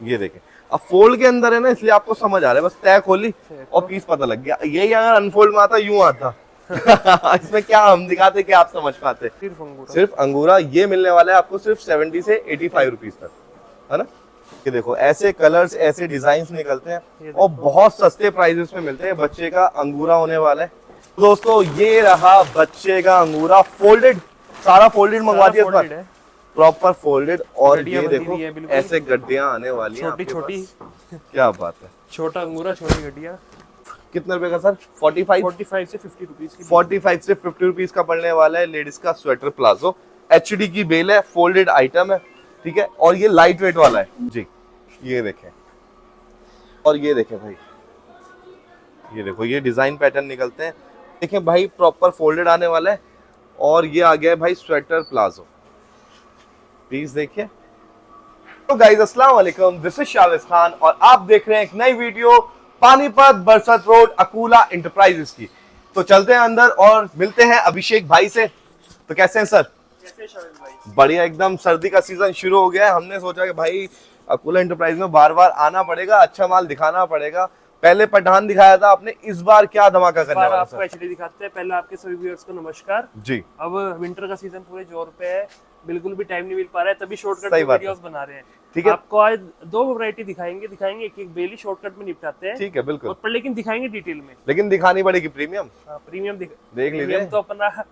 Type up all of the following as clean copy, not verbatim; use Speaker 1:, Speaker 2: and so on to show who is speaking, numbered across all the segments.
Speaker 1: ये देखें, अब फोल्ड के अंदर है ना, इसलिए आपको समझ आ रहा है, बस तय खोली और पीस पता लग गया। यही अगर अनफोल्ड में आता यूं आता इसमें क्या हम दिखाते कि आप समझ पाते। सिर्फ अंगूरा ये मिलने वाला है आपको सिर्फ 70 से 85 रुपीज तक, है ना। ये देखो ऐसे कलर्स ऐसे डिजाइन निकलते हैं और बहुत सस्ते प्राइसेस में मिलते हैं। बच्चे का अंगूरा होने वाला है दोस्तों, ये रहा बच्चे का अंगूरा फोल्डेड, सारा फोल्डेड मंगवा दिया इस बार, प्रॉपर फोल्डेड। और ये देखो ऐसे गड्डियां आने वाली हैं,
Speaker 2: छोटी छोटी,
Speaker 1: क्या बात है।
Speaker 2: छोटा अंगूरा छोटी गड्डियां।
Speaker 1: कितने रुपए का सर? 45
Speaker 2: से 50 रुपीज की।
Speaker 1: 45 से 50 रुपीज का पड़ने वाला है लेडीज का स्वेटर प्लाजो। एचडी की बेल है, फोल्डेड आइटम है, ठीक है। और ये लाइट वेट वाला है जी, ये देखें। और ये देखें भाई, ये देखो ये डिजाइन पैटर्न निकलते हैं, देखें भाई प्रॉपर फोल्डेड आने वाला है। और ये आ गया है भाई स्वेटर प्लाजो, प्लीज देखिए। तो गाइस अस्सलाम वालेकुम, दिस इज शाविज खान और आप देख रहे हैं एक नई वीडियो पानीपत बरसत रोड अकूला इंटरप्राइजेस की। तो चलते हैं अंदर और मिलते हैं अभिषेक भाई से। तो कैसे हैं सर?
Speaker 2: कैसे शाविज भाई?
Speaker 1: बढ़िया एकदम। सर्दी का सीजन शुरू हो गया है, हमने सोचा कि भाई अकूला इंटरप्राइज में बार बार आना पड़ेगा, अच्छा माल दिखाना पड़ेगा। पहले पठान दिखाया था आपने, इस बार क्या धमाका करने वाला है?
Speaker 2: आपको एचडी दिखाते हैं। पहले आपके सभी व्यूअर्स को नमस्कार
Speaker 1: जी।
Speaker 2: अब विंटर का सीजन पूरे जोर पे है, बिल्कुल भी टाइम नहीं मिल पा रहा है, तभी शॉर्टकट वीडियोस बना रहे हैं।
Speaker 1: ठीक है,
Speaker 2: आपको आज दो वैरायटी दिखाएंगे एक एक बेली शॉर्टकट में निपटाते हैं।
Speaker 1: ठीक है बिल्कुल,
Speaker 2: पर लेकिन दिखाएंगे डिटेल में,
Speaker 1: लेकिन दिखानी पड़ेगी प्रीमियम।
Speaker 2: प्रीमियम
Speaker 1: देख लीजिए,
Speaker 2: तो अपना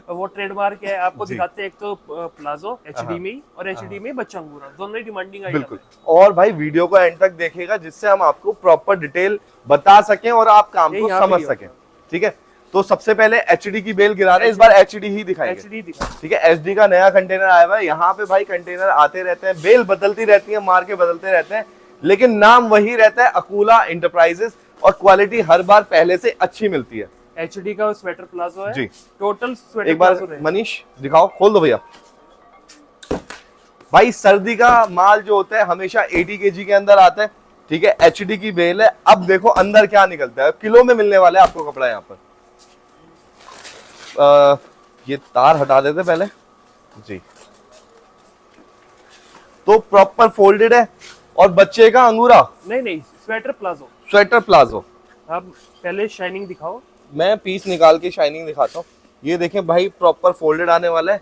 Speaker 2: वो ट्रेडमार्क है। आपको दिखाते हैं एक तो प्लाजो एचडी में और एचडी में बच्चा अंगूरा, दोनों ही डिमांडिंग आइटम
Speaker 1: बिल्कुल। और भाई वीडियो को एंड तक देखिएगा जिससे हम आपको प्रॉपर डिटेल बता सकें और आप काम को समझ सकें, ठीक है। तो सबसे पहले एचडी की बेल गिरा रहे हैं, इस बार एचडी ही दिखाएंगे, ठीक है। एचडी का नया कंटेनर आया हुआ है, यहाँ पे भाई कंटेनर आते रहते हैं, बेल बदलती रहती है, मार के बदलते रहते हैं, लेकिन नाम वही रहता है अकूला इंटरप्राइजेस और क्वालिटी हर बार पहले से अच्छी मिलती है।
Speaker 2: एचडी का स्वेटर प्लाजो है
Speaker 1: जी,
Speaker 2: टोटल स्वेटर
Speaker 1: एक बार मनीष दिखाओ, खोल दो भैया। भाई सर्दी का माल जो होता है हमेशा 80 kg के अंदर आता है, ठीक है। एचडी की बेल है। अब देखो अंदर क्या निकलता है, किलो में मिलने वाला है आपको कपड़ा। यहाँ पर ये तार हटा देते पहले जी। तो प्रॉपर फोल्डेड है और बच्चे का अंगूरा
Speaker 2: नहीं स्वेटर प्लाजो,
Speaker 1: स्वेटर प्लाजो।
Speaker 2: अब पहले शाइनिंग दिखाओ,
Speaker 1: मैं पीस निकाल के शाइनिंग दिखाता हूँ। ये देखें भाई प्रॉपर फोल्डेड आने वाला है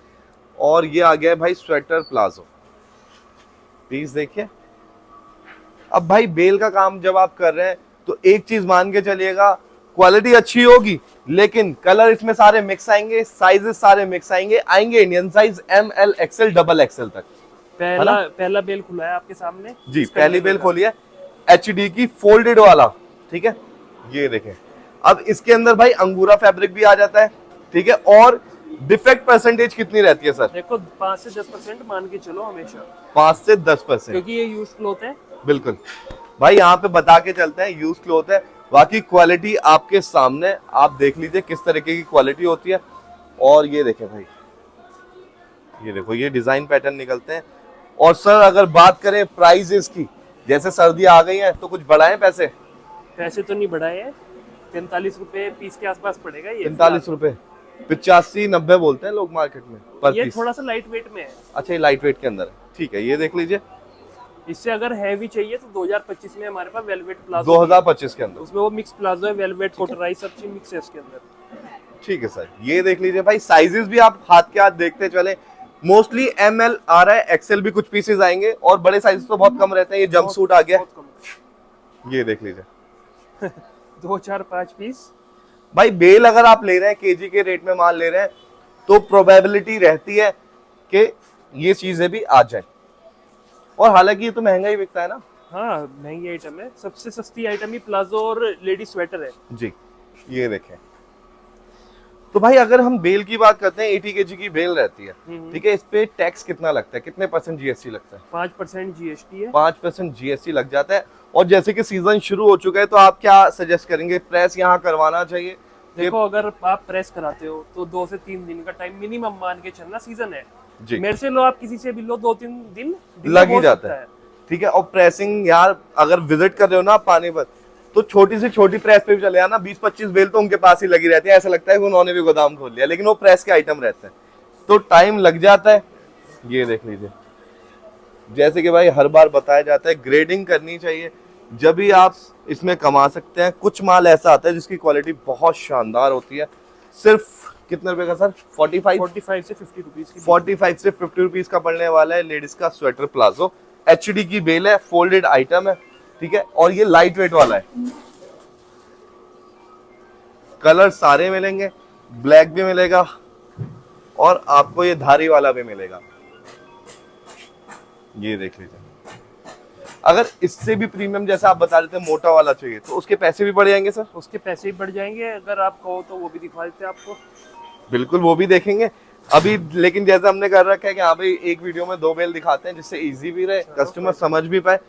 Speaker 1: और ये आ गया है भाई स्वेटर प्लाजो, पीस देखिए। अब भाई बेल का काम जब आप कर रहे हैं तो एक चीज मान के चलिएगा, क्वालिटी अच्छी होगी लेकिन कलर इसमें सारे मिक्स आएंगे, साइजेस सारे मिक्स आएंगे Indian size ML XL XXL तक।
Speaker 2: पहला बेल खुला है आपके सामने
Speaker 1: जी, पहली बेल खोली है एचडी की फोल्डेड वाला, ठीक है। ये देखें, अब इसके अंदर भाई अंगूरा फैब्रिक भी आ जाता है, ठीक है। और डिफेक्ट परसेंटेज कितनी रहती है सर?
Speaker 2: देखो 5 से 10% मान के चलो हमेशा,
Speaker 1: 5 से 10%,
Speaker 2: क्योंकि ये यूज क्लॉथ है।
Speaker 1: बिल्कुल भाई, यहाँ पे बता के चलते हैं यूज क्लॉथ है। बाकी क्वालिटी आपके सामने, आप देख लीजिए किस तरीके की क्वालिटी होती है। और ये देखें भाई, ये देखो ये डिजाइन पैटर्न निकलते हैं। और सर अगर बात करें प्राइजेस की, जैसे सर्दी आ गई है तो कुछ बढ़ाएं पैसे?
Speaker 2: पैसे तो नहीं बढ़ाए हैं, 45 रुपए पीस के आसपास पड़ेगा ये।
Speaker 1: 45 रुपए, 85-90 बोलते हैं लोग मार्केट में पर
Speaker 2: ये
Speaker 1: पीस।
Speaker 2: थोड़ा सा लाइट वेट में है।
Speaker 1: अच्छा, ये लाइट वेट के अंदर है, ठीक है। ये देख लीजिए,
Speaker 2: इससे अगर हैवी चाहिए तो 2025 में हमारे पास वेलवेट प्लाजो
Speaker 1: 2025 के अंदर,
Speaker 2: उसमें वो मिक्स प्लाजो है, वेलवेट कॉटराइज सब चीज मिक्स है उसके अंदर,
Speaker 1: ठीक है सर। ये देख लीजिए भाई, साइजेस भी आप हाथ के हाथ देखते चले। मोस्टली ML आ रहा है, XL भी कुछ पीसेस आएंगे और बड़े साइज तो बहुत कम रहते हैं। ये जंप सूट आ गया, ये देख लीजिए
Speaker 2: 2-4-5 पीस।
Speaker 1: भाई बेल अगर आप ले रहे हैं केजी के रेट में माल ले रहे हैं तो प्रोबेबिलिटी रहती है कि ये चीजें भी आ जाए। और हालांकि ये तो महंगा ही बिकता है ना।
Speaker 2: हाँ महंगी आइटम है, सबसे सस्ती आइटम ही प्लाजो और लेडी स्वेटर है
Speaker 1: जी। ये देखें, तो भाई अगर हम बेल की बात करते हैं 80 kg की बेल रहती है, ठीक है। इस पे टैक्स कितना लगता है, कितने % GST लगता है?
Speaker 2: 5% GST है।
Speaker 1: 5% GST लग जाता है। और जैसे कि सीजन शुरू हो चुका है तो आप क्या सजेस्ट करेंगे, प्रेस यहाँ करवाना चाहिए?
Speaker 2: देखो अगर आप प्रेस कराते हो तो 2 से 3 दिन का टाइम मिनिमम मान के चलना, सीजन है
Speaker 1: जी।
Speaker 2: मेरे से लो, आप किसी से भी लो, 2-3 दिन
Speaker 1: लग ही जाता है, ठीक है। और प्रेसिंग यार अगर विजिट कर रहे हो ना पानीपत, तो छोटी से छोटी प्रेस पे भी चले जाना, 20-25 बेल तो उनके पास ही लगी रहती है। ऐसा लगता है कि उन्होंने भी गोदाम खोल लिया, लेकिन वो प्रेस के आइटम रहते हैं तो टाइम लग जाता है। ये देख लीजिए जैसे कि भाई हर बार बताया जाता है, ग्रेडिंग करनी चाहिए, जब भी आप इसमें कमा सकते हैं। कुछ माल ऐसा आता है जिसकी क्वालिटी बहुत शानदार होती है। सिर्फ कितने रुपए का सर?
Speaker 2: 45 से 50 रुपीज की
Speaker 1: 45 से 50 रुपीज का पड़ने वाला है लेडीज का स्वेटर प्लाजो। एचडी की बेल है, फोल्डेड आइटम है, ठीक है, और ये लाइट वेट वाला है। कलर सारे मिलेंगे, ब्लैक भी मिलेगा और आपको ये धारी वाला भी मिलेगा। ये देख लीजिए। अगर इससे भी प्रीमियम जैसा आप बता रहे थे मोटा वाला चाहिए तो उसके पैसे भी बढ़ जाएंगे सर?
Speaker 2: उसके पैसे भी बढ़ जाएंगे, अगर आप कहो तो वो भी दिखा देते हैं आपको।
Speaker 1: बिल्कुल, वो भी देखेंगे अभी, लेकिन जैसे हमने कर रखा है कि हाँ भाई एक वीडियो में 2 बेल दिखाते हैं जिससे इजी भी रहे, कस्टमर समझ भी पाए।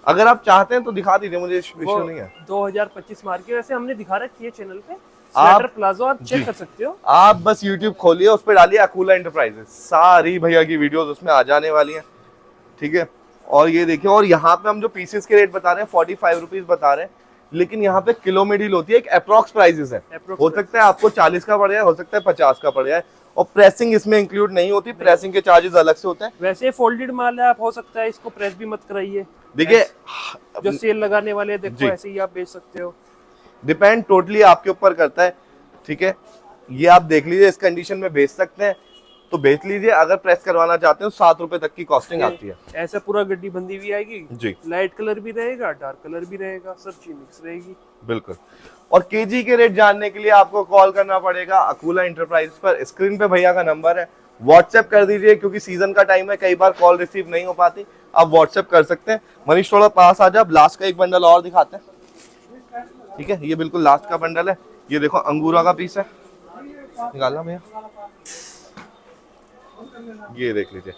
Speaker 1: अगर आप चाहते हैं तो दिखा दीजिए, मुझे इश्यू नहीं है।
Speaker 2: 2025 मार्केट वैसे हमने दिखा रखी है चैनल पे,
Speaker 1: आप-
Speaker 2: स्वेटर प्लाजो आप चेक कर सकते हो।
Speaker 1: आप बस YouTube खोलिए, उस पर डालिए अकूला एंटरप्राइजेस, सारी भैया की वीडियोस उसमें आ जाने वाली हैं, ठीक है। और ये देखिए, और यहाँ पे हम जो पीसेस के रेट बता रहे हैं 45 रुपीज बता रहे हैं, लेकिन यहाँ पे किलो में डील होती है, एक अप्रॉक्स प्राइसेस है। हो सकता है आपको 40 का पड़ जाए, हो सकता है 50 का पड़ जाए, और प्रेसिंग इसमें इंक्लूड नहीं होती, प्रेसिंग के चार्जेस अलग से होते हैं।
Speaker 2: वैसे फोल्डेड माल है, आप हो सकता है इसको प्रेस भी मत कराइए।
Speaker 1: देखिए
Speaker 2: जो सेल लगाने वाले हैं, देखो ऐसे ही आप बेच सकते हो।
Speaker 1: डिपेंड टोटली आपके ऊपर करता है, ठीक है। ये आप देख लीजिए, इस कंडीशन में बेच सकते हैं तो बेच लीजिए। अगर प्रेस करवाना चाहते हो 7 रुपए तक की कॉस्टिंग आती है।
Speaker 2: ऐसा पूरा गड्डी बंदी भी आएगी
Speaker 1: जी,
Speaker 2: लाइट कलर भी रहेगा, डार्क कलर भी रहेगा, सब चीज मिक्स रहेगी।
Speaker 1: बिल्कुल। और केजी के रेट जानने के लिए आपको कॉल करना पड़ेगा अकूला एंटरप्राइज पर। स्क्रीन पे भैया का नंबर है, व्हाट्सएप कर दीजिए, क्योंकि सीजन का टाइम है, कई बार कॉल रिसीव नहीं हो पाती, आप व्हाट्सएप कर सकते हैं। मनीष थोड़ा पास आ जा, लास्ट का एक बंडल और दिखाते हैं, ठीक है। ये बिल्कुल लास्ट का बंडल है, ये देखो अंगूरा का पीस है, निकालना भैया, ये देख लीजिए,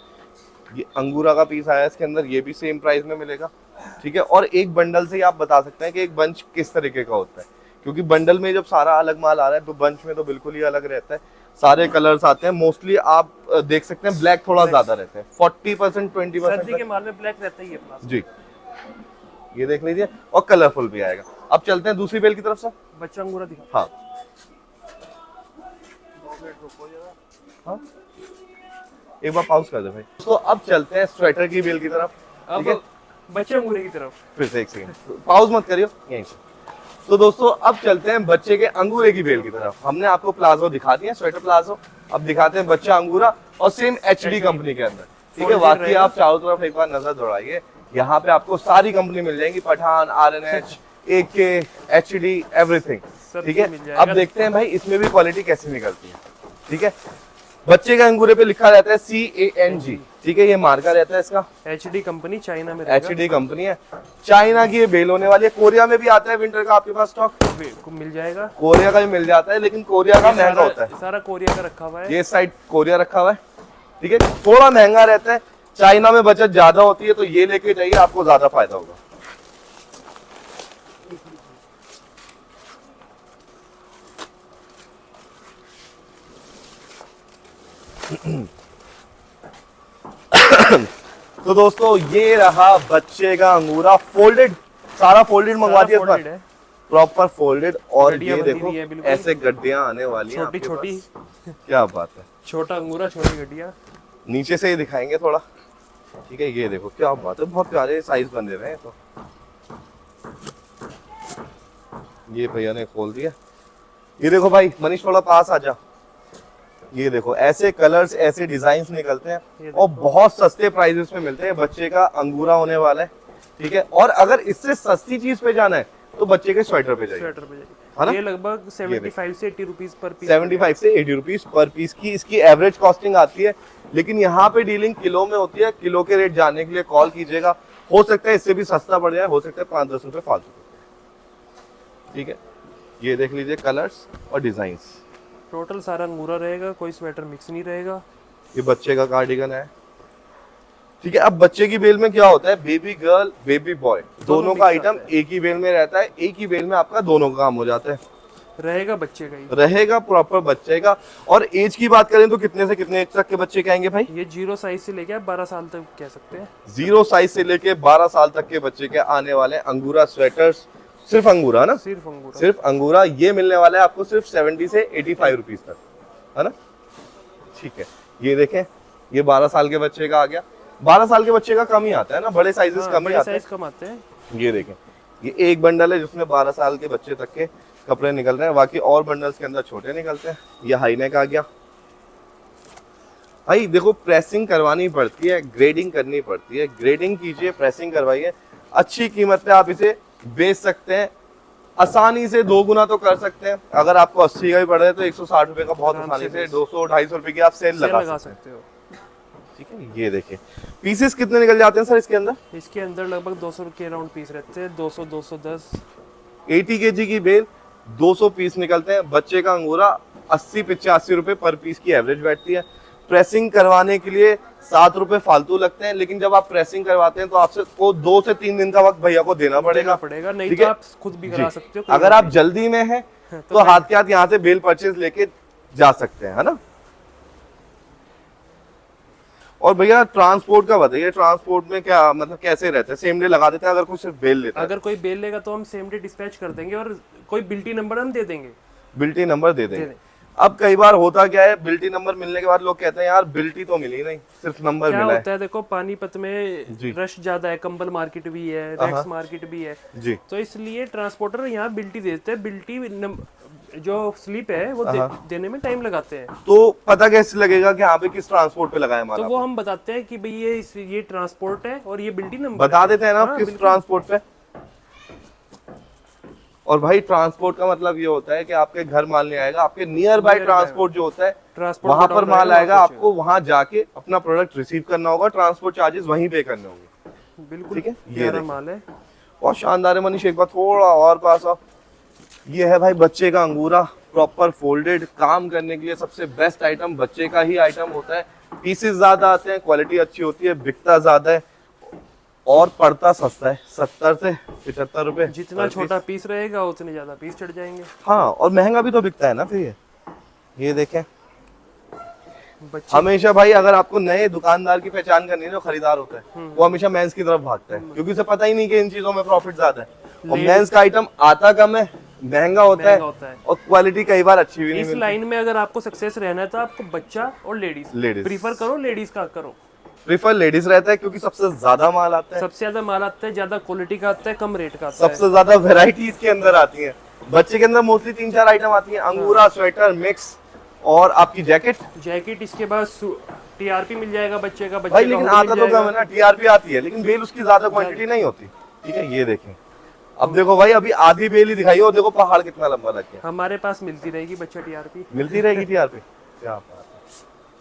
Speaker 1: ये अंगूरा का पीस आया है इसके अंदर, ये भी सेम प्राइस में मिलेगा, ठीक है। और एक बंडल से ही आप बता सकते हैं कि एक बंच किस तरीके का होता है, क्योंकि बंडल में जब सारा अलग माल आ रहा है तो बंच में तो बिल्कुल ही अलग रहता है। सारे कलर्स आते हैं, मोस्टली आप देख सकते हैं ब्लैक थोड़ा ज्यादा रहता है, 40% 20%।
Speaker 2: सर्दी के माल में ब्लैक रहता ही है प्लाजो।
Speaker 1: जी, ये देख लीजिए, और कलरफुल भी आएगा। अब चलते हैं दूसरी बेल की तरफ सर।
Speaker 2: बच्चा अंगूरा दिखा।
Speaker 1: हाँ, एक बार पॉज कर दे भाई। तो अब चलते हैं स्वेटर की बेल की तरफ, ठीक है।
Speaker 2: अब बच्चे अंगूरे की तरफ
Speaker 1: फिर से एक सेकंड, पॉज मत करियो, यहीं से। तो दोस्तों अब चलते हैं बच्चे के अंगूरे की बेल की तरफ। हमने आपको प्लाजो दिखा दिया, स्वेटर प्लाजो, अब दिखाते हैं बच्चा अंगूरा, और सेम एचडी कंपनी के अंदर, ठीक है। बाकी आप चारों तरफ एक बार नजर दौड़ाइए, यहाँ पे आपको सारी कंपनी मिल जाएंगी, Pathan, RNH, AK, HD, everything, ठीक है। अब देखते हैं भाई इसमें भी क्वालिटी कैसी निकलती है, ठीक है। बच्चे के अंगूरे पे लिखा रहता है CANG, ठीक है, ये मार्का रहता है इसका।
Speaker 2: HD कंपनी, चाइना में
Speaker 1: HD कंपनी है, चाइना की ये बेल होने वाली है। कोरिया में भी आता है विंटर का आपके पास स्टॉक,
Speaker 2: मिल जाएगा।
Speaker 1: कोरिया का भी मिल जाता है, लेकिन कोरिया का महंगा होता है।
Speaker 2: सारा कोरिया का रखा हुआ है,
Speaker 1: ये साइड कोरिया रखा हुआ है, ठीक है, थोड़ा महंगा रहता है। चाइना में बचत ज्यादा होती है, तो ये लेके जाइए, आपको ज्यादा फायदा होगा। तो दोस्तों ये रहा बच्चे का अंगूरा, फोल्डेड, सारा फोल्डेड मंगवा दिया
Speaker 2: फोल्डेड है,
Speaker 1: प्रॉपर फोल्डेड। और
Speaker 2: गड्डियां
Speaker 1: ये
Speaker 2: बनी
Speaker 1: देखो
Speaker 2: हुई है बिल्कुल।
Speaker 1: ऐसे गड्डियां आने वाली हैं
Speaker 2: छोटी
Speaker 1: आपके
Speaker 2: छोटी,
Speaker 1: पास। क्या बात है,
Speaker 2: छोटा अंगूरा, छोटी गड्डियां।
Speaker 1: नीचे से ही दिखाएंगे थोड़ा, ठीक है। ये देखो क्या बात है, बहुत प्यारे साइज बने हुए हैं। तो ये भैया ने खोल दिया, ये देखो भाई मनीष थोड़ा पास आ जा, ये देखो ऐसे कलर्स, ऐसे डिजाइन निकलते हैं और बहुत सस्ते प्राइसेस में मिलते हैं। बच्चे का अंगूरा होने वाला है, ठीक है। और अगर इससे सस्ती चीज पे जाना है तो बच्चे के स्वेटर पे जाइए,
Speaker 2: स्वेटर पे
Speaker 1: है
Speaker 2: जाइए।
Speaker 1: ना?
Speaker 2: ये लगभग 75 से 80 रुपीस पर पीस,
Speaker 1: 75 से 80 रुपीज पर पीस की इसकी एवरेज कॉस्टिंग आती है, लेकिन यहाँ पे डीलिंग किलो में होती है। किलो के रेट जानने के लिए कॉल कीजिएगा, हो सकता है इससे भी सस्ता पड़ जाए, हो सकता है 5-10 रुपए फालतू, ठीक है। ये देख लीजिए कलर्स और डिजाइन्स,
Speaker 2: टोटल सारा अंगूरा रहेगा, कोई स्वेटर मिक्स नहीं रहेगा।
Speaker 1: ये बच्चे का कार्डिगन है, ठीक है। अब बच्चे की बेल में क्या होता है, बेबी गर्ल, बेबी बॉय, दोनों का आइटम एक ही बेल में रहता है। एक ही बेल में आपका दोनों का काम हो जाता है,
Speaker 2: रहेगा बच्चे का ही,
Speaker 1: रहेगा प्रॉपर बच्चे का। और एज की बात करें तो कितने से कितने एज तक के बच्चे के आएंगे भाई?
Speaker 2: ये 0 साइज से लेके 12 साल तक कह सकते हैं।
Speaker 1: 0 साइज से लेके 12 साल तक के बच्चे के आने वाले अंगूरा स्वेटर्स, सिर्फ अंगूरा ना,
Speaker 2: सिर्फ अंगूरा,
Speaker 1: सिर्फ अंगूरा। ये मिलने वाला है आपको सिर्फ 70 से 85 रुपीज तक, है ना, ठीक है। ये देखें, ये 12 साल के बच्चे का आ गया। 12 साल के बच्चे का कम ही आता है ना, बड़े साइजेस कम ही
Speaker 2: बड़े
Speaker 1: आते हैं।
Speaker 2: साइज कम आते हैं।
Speaker 1: ये देखें, ये एक बंडल है जिसमें 12 साल के बच्चे तक के कपड़े निकल रहे हैं, बाकी और बंडल्स के अंदर छोटे निकलते हैं। ये हाई नेक आ गया भाई। देखो प्रेसिंग करवानी पड़ती है, ग्रेडिंग करनी पड़ती है, ग्रेडिंग कीजिए, प्रेसिंग करवाइए, अच्छी कीमत पे आप इसे बेच सकते हैं। आसानी से 2 गुना तो कर सकते हैं। अगर आपको 80 का भी पड़ रहा है तो 160 रुपए का बहुत आसानी से 200-250 रुपए की आप सेल लगा सकते हो। ठीक है, ये देखिए पीसेस कितने निकल जाते हैं सर इसके अंदर?
Speaker 2: इसके अंदर लगभग 200 के राउंड पीस रहते हैं, 200 210।
Speaker 1: 80 kg की बेल 200 पीस निकलते हैं। बच्चे का अंगूरा 80-85 रुपए पर पीस की एवरेज बैठती है। प्रेसिंग करवाने के लिए 7 रुपए फालतू लगते हैं, लेकिन जब आप प्रेसिंग करवाते हैं तो आपसे को 2 से 3 दिन का वक्त भैया को देना पड़ेगा।
Speaker 2: नहीं
Speaker 1: ठीक
Speaker 2: तो
Speaker 1: है?
Speaker 2: आप खुद भी करा सकते हो।
Speaker 1: अगर आप जल्दी में हैं तो हाथ के हाथ यहाँ से बेल परचेज लेके जा सकते हैं, है ना। और भैया ट्रांसपोर्ट का बताइए, ट्रांसपोर्ट में क्या मतलब कैसे रहता है? सेम डे लगा देते हैं अगर कोई सिर्फ बेल लेता है?
Speaker 2: अगर कोई बेल लेगा तो हम सेम डे डिस्पैच कर देंगे और कोई बिल्टी नंबर हम दे देंगे।
Speaker 1: बिल्टी नंबर दे देंगे। अब कई बार होता क्या है, बिल्टी नंबर मिलने के बाद लोग कहते हैं यार बिल्टी तो मिली नहीं, सिर्फ नंबर
Speaker 2: क्या
Speaker 1: मिला
Speaker 2: होता है देखो, पानीपत में रश ज्यादा है, कंबल मार्केट भी है, रैक्स मार्केट भी है
Speaker 1: जी।
Speaker 2: तो इसलिए ट्रांसपोर्टर यहाँ बिल्टी देते हैं। बिल्टी जो स्लिप है वो देने में टाइम लगाते हैं।
Speaker 1: तो पता कैसे लगेगा कि यहाँ पे किस ट्रांसपोर्ट पे लगाया माल?
Speaker 2: तो वो हम बताते हैं कि भाई ये ट्रांसपोर्ट है और ये बिल्टी नंबर
Speaker 1: बता देते हैं ना
Speaker 2: हाँ,
Speaker 1: किस ट्रांसपोर्ट पे। और भाई ट्रांसपोर्ट का मतलब ये होता है कि आपके घर माल नहीं आएगा, आपके नियर बाय ट्रांसपोर्ट जो होता है वहां पर माल आएगा, आपको वहां जाके अपना प्रोडक्ट रिसीव करना होगा, ट्रांसपोर्ट चार्जेस वहीं पे करने होंगे।
Speaker 2: बिल्कुल
Speaker 1: ठीक है,
Speaker 2: ये माल है
Speaker 1: बहुत शानदार है। मनीष एक बार थोड़ा और पास आओ। ये है भाई बच्चे का अंगूरा, प्रॉपर फोल्डेड, काम करने के लिए सबसे बेस्ट आइटम बच्चे का ही आइटम होता है। पीसेस ज्यादा आते हैं, क्वालिटी अच्छी होती है, बिकता ज्यादा है और पड़ता सस्ता है, 70 से 75 रुपए।
Speaker 2: जितना छोटा पीस रहेगा उतने ज्यादा पीस चढ़ जाएंगे।
Speaker 1: हाँ, और महंगा भी तो बिकता है ना फिर। ये देखें, हमेशा भाई अगर आपको नए दुकानदार की पहचान करनी है, जो खरीदार होता है वो हमेशा मेंस की तरफ भागता है, क्योंकि उसे पता ही नहीं कि इन चीजों में प्रॉफिट ज्यादा है। और मेंस का आइटम आता कम है, महंगा होता है और क्वालिटी कई बार अच्छी भी नहीं मिलती।
Speaker 2: इस लाइन में अगर आपको सक्सेस रहना है तो आपको बच्चा और लेडीज प्रीफर करो। लेडीज का करो
Speaker 1: प्रीफर, लेडीज रहता है क्योंकि सबसे ज्यादा माल आता है,
Speaker 2: सबसे ज्यादा माल आता है, ज्यादा क्वालिटी का आता है, कम रेट का आता
Speaker 1: सबसे ज्यादा वेराइटीज के अंदर आती है। बच्चे के अंदर मोस्टली 3-4 आइटम आती है, अंगूरा, स्वेटर, मिक्स और आपकी जैकेट।
Speaker 2: इसके बाद टीआरपी मिल जाएगा बच्चे का।
Speaker 1: भाई लेकिन आता तो कम है ना, टीआरपी आती है लेकिन बेल उसकी ज्यादा क्वांटिटी नहीं होती। ठीक है, ये देखें, अब देखो भाई अभी आधी बेल ही दिखाई और देखो पहाड़ कितना लंबा लग गया।
Speaker 2: हमारे पास मिलती रहेगी बच्चा टीआरपी, मिलती
Speaker 1: रहेगी टीआरपी। क्या बात है।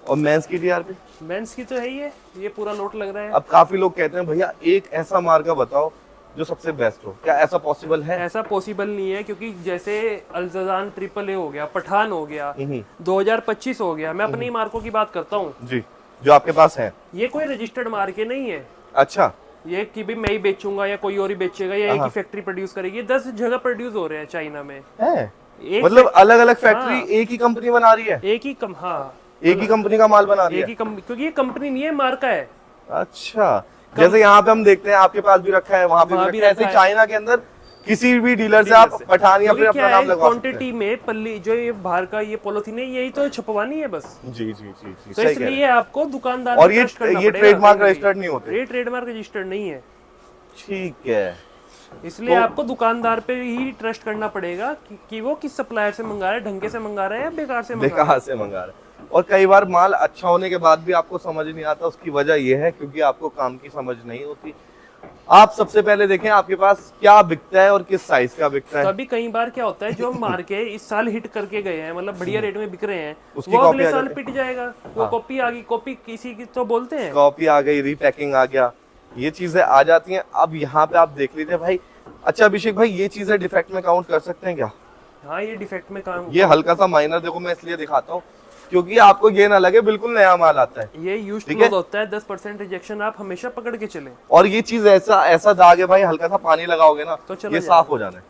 Speaker 1: और मेंस की टीआरपी?
Speaker 2: मेंस की तो है ही है, ये पूरा लोट लग रहा है।
Speaker 1: अब काफी लोग कहते हैं भैया एक ऐसा मार्का बताओ जो सबसे बेस्ट हो, क्या ऐसा पॉसिबल है?
Speaker 2: ऐसा पॉसिबल नहीं है, क्योंकि जैसे अल्जजान AAA हो गया, पठान हो गया, 2025 हो गया, मैं अपनी मार्कों की बात करता हूँ
Speaker 1: जी, जो आपके पास है।
Speaker 2: ये कोई रजिस्टर्ड मार्के नहीं है।
Speaker 1: अच्छा,
Speaker 2: ये कि भी मैं ही बेचूंगा या कोई और ही बेचेगा या एक ही फैक्ट्री प्रोड्यूस करेगी। 10 जगह प्रोड्यूस हो रहे हैं चाइना में
Speaker 1: है? मतलब अलग अलग फैक्ट्री एक ही कंपनी बना रही है?
Speaker 2: एक ही
Speaker 1: एक ही कंपनी का माल बना रही है,
Speaker 2: क्योंकि ये कंपनी नहीं है, मार्का है।
Speaker 1: अच्छा, जैसे यहाँ पे हम देखते हैं आपके पास भी रखा है, वहाँ पे भी रखा है। ऐसे चाइना के अंदर किसी भी डीलर से आप पठान या फिर अपना नाम लगवा सकते हैं।
Speaker 2: क्वांटिटी में पल्ली जो ये बाहर का ये पॉलिथीन है, यही तो छपवानी है बस।
Speaker 1: जी जी जी जी,
Speaker 2: तो इसलिए आपको दुकानदार
Speaker 1: और ये ट्रेडमार्क रजिस्टर्ड नहीं होते।
Speaker 2: ये ट्रेडमार्क रजिस्टर्ड नहीं है।
Speaker 1: ठीक है,
Speaker 2: इसलिए आपको दुकानदार पे ही ट्रस्ट करना पड़ेगा कि वो किस सप्लायर से मंगा रहा है, ढंग से मंगा रहा है या बेकार से मंगा रहा है।
Speaker 1: और कई बार माल अच्छा होने के बाद भी आपको समझ नहीं आता, उसकी वजह यह है क्योंकि आपको काम की समझ नहीं होती। आप सबसे पहले देखें आपके पास क्या बिकता है और किस साइज का बिकता है।
Speaker 2: तभी कई बार क्या होता है, जो मार्के इस साल हिट करके गए हैं, मतलब बढ़िया रेट में बिक रहे हैं, वो अगले साल पिट जाएगा। वो कॉपी आ गई, कॉपी किसी की तो बोलते हैं,
Speaker 1: कॉपी आ गई, रीपैकिंग आ गया, ये चीजें आ जाती हैं। अब यहाँ पे आप देख लीजिए भाई। अच्छा अभिषेक भाई, ये चीजें डिफेक्ट में काउंट कर सकते हैं क्या?
Speaker 2: हाँ, ये डिफेक्ट में काम,
Speaker 1: ये हल्का सा माइनर देखो, मैं इसलिए दिखाता हूँ क्योंकि आपको ये ना लगे बिल्कुल नया माल आता है।
Speaker 2: ये यूज्ड क्लोथ होता है, 10% रिजेक्शन आप हमेशा पकड़ के चले।
Speaker 1: और ये चीज ऐसा दाग है भाई, हल्का सा पानी लगाओगे ना तो ये साफ हो जाना है।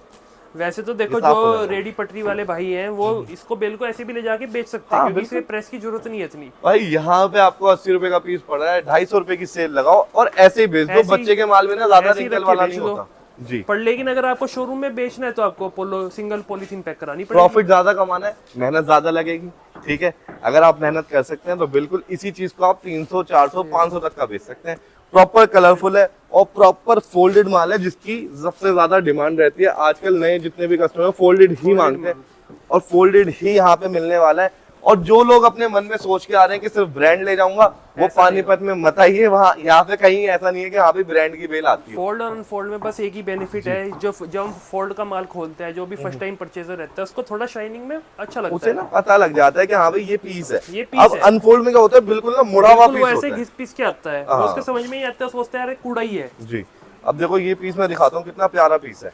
Speaker 2: वैसे तो देखो जो रेडी पटरी वाले भाई हैं वो इसको बेल को ऐसे भी ले जाके बेच सकते हैं, क्योंकि इसे प्रेस की जरूरत नहीं है इतनी।
Speaker 1: भाई यहाँ पे आपको 80 रुपए का पीस पड़ रहा है, 250 रुपए की सेल लगाओ और ऐसे ही बेच दो। बच्चे के माल में ना ज्यादा रिंकल वाला नहीं होता जी।
Speaker 2: पर लेकिन अगर आपको शोरूम में बेचना है तो आपको सिंगल पॉलीथीन पैक करानी पड़ेगी।
Speaker 1: प्रॉफिट ज्यादा कमाना है, मेहनत ज्यादा लगेगी, ठीक है, अगर आप मेहनत कर सकते हैं तो बिल्कुल इसी चीज को आप 300 400 500 तक का बेच सकते हैं। प्रॉपर कलरफुल है और प्रॉपर फोल्डेड माल है, जिसकी सबसे ज्यादा डिमांड रहती है। आजकल नए जितने भी कस्टमर फोल्डेड ही मांगते हैं और फोल्डेड ही यहाँ पे मिलने वाला है। और जो लोग अपने मन में सोच के आ रहे हैं कि सिर्फ ब्रांड ले जाऊंगा, वो पानीपत में मत आइए। वहाँ यहाँ पे कहीं ऐसा नहीं है कि यहाँ पे ब्रांड की बेल आती है।
Speaker 2: फोल्ड और अनफोल्ड में बस एक ही बेनिफिट है, जो हम फोल्ड का माल खोलते हैं, जो भी फर्स्ट टाइम परचेजर रहता है उसको थोड़ा शाइनिंग में अच्छा लगता
Speaker 1: उसे
Speaker 2: है,
Speaker 1: ना पता लग जाता है कि हाँ भाई ये पीस है।
Speaker 2: ये पीस
Speaker 1: अब
Speaker 2: है।
Speaker 1: अनफोल्ड में क्या होता है, बिल्कुल ना मुड़ा हुआ
Speaker 2: बिल्कुल वो
Speaker 1: पीस
Speaker 2: ऐसे
Speaker 1: होता है।
Speaker 2: घिस पीस के आता है, वो उसके समझ में नहीं आता, सोचते हैं अरे कूड़ा ही है।
Speaker 1: जी, अब देखो ये पीस मैं दिखाता हूँ, कितना प्यारा पीस है।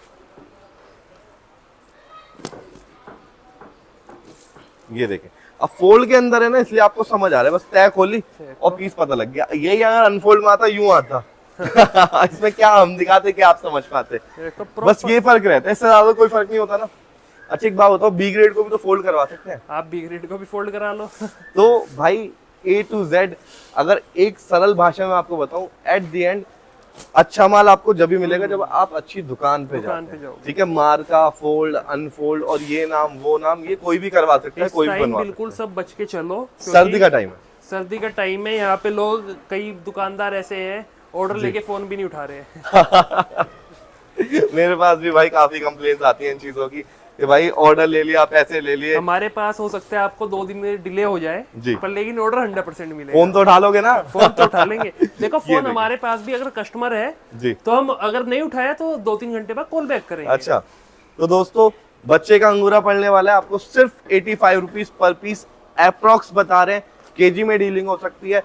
Speaker 1: ये देखें, अब फोल्ड के अंदर है ना, इसलिए आपको समझ आ रहा है, बस तय खोली और पीस पता लग गया। यही अगर अनफोल्ड में आता यूं आता इसमें क्या हम दिखाते कि आप समझ पाते, बस ये फर्क रहता है, इससे ज्यादा कोई फर्क नहीं होता ना। अच्छा एक बात बताओ, बी ग्रेड को भी तो फोल्ड करवा सकते हैं
Speaker 2: आप बी ग्रेड को भी फोल्ड करा लो
Speaker 1: तो भाई A to Z, अगर एक सरल भाषा में आपको बताऊं, एट द एंड अच्छा माल आपको जब भी मिलेगा जब आप अच्छी दुकान पे जाते हैं। ठीक है, मार्का, फोल्ड, अनफोल्ड और ये नाम वो नाम, ये कोई भी करवा सकता है, कोई भी बनवा सकता है।
Speaker 2: बिल्कुल सब बच के चलो,
Speaker 1: सर्दी का टाइम है,
Speaker 2: सर्दी का टाइम है। यहाँ पे लोग, कई दुकानदार ऐसे हैं ऑर्डर लेके फोन भी नहीं उठा रहे हैं
Speaker 1: मेरे पास भी भाई काफी कंप्लेंट्स आती हैं इन चीजों की कि भाई ऑर्डर ले लिया, पैसे ले लिए।
Speaker 2: हमारे पास हो सकता है आपको 2 दिन में डिले हो जाए
Speaker 1: जी,
Speaker 2: पर लेकिन ऑर्डर 100% मिलेगा।
Speaker 1: फोन तो उठा लोगे ना?
Speaker 2: फोन तो उठा लेंगे। देखो फोन हमारे पास भी अगर कस्टमर है
Speaker 1: जी,
Speaker 2: तो हम अगर नहीं उठाया तो 2-3 घंटे बाद कॉल बैक करेंगे।
Speaker 1: अच्छा, तो दोस्तों बच्चे का अंगूरा पड़ने वाला है, आपको सिर्फ 85 रुपीज पर पीस अप्रोक्स बता रहे हैं। केजी में डीलिंग हो सकती है,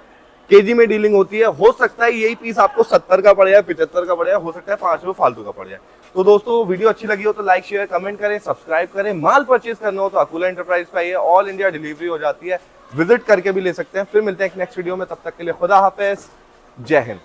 Speaker 1: केजी में डीलिंग होती है। हो सकता है यही पीस आपको 70 का पड़ जाए, 75 का पड़ जाए, हो सकता है 5 रुपए फालतू का पड़ जाए। तो दोस्तों वीडियो अच्छी लगी हो तो लाइक शेयर कमेंट करें, सब्सक्राइब करें। माल परचेज करना हो तो अकुला एंटरप्राइज पे आइए, ऑल इंडिया डिलीवरी हो जाती है, विजिट करके भी ले सकते हैं। फिर मिलते हैं एक नेक्स्ट वीडियो में, तब तक के लिए खुदा हाफिज, जय हिंद।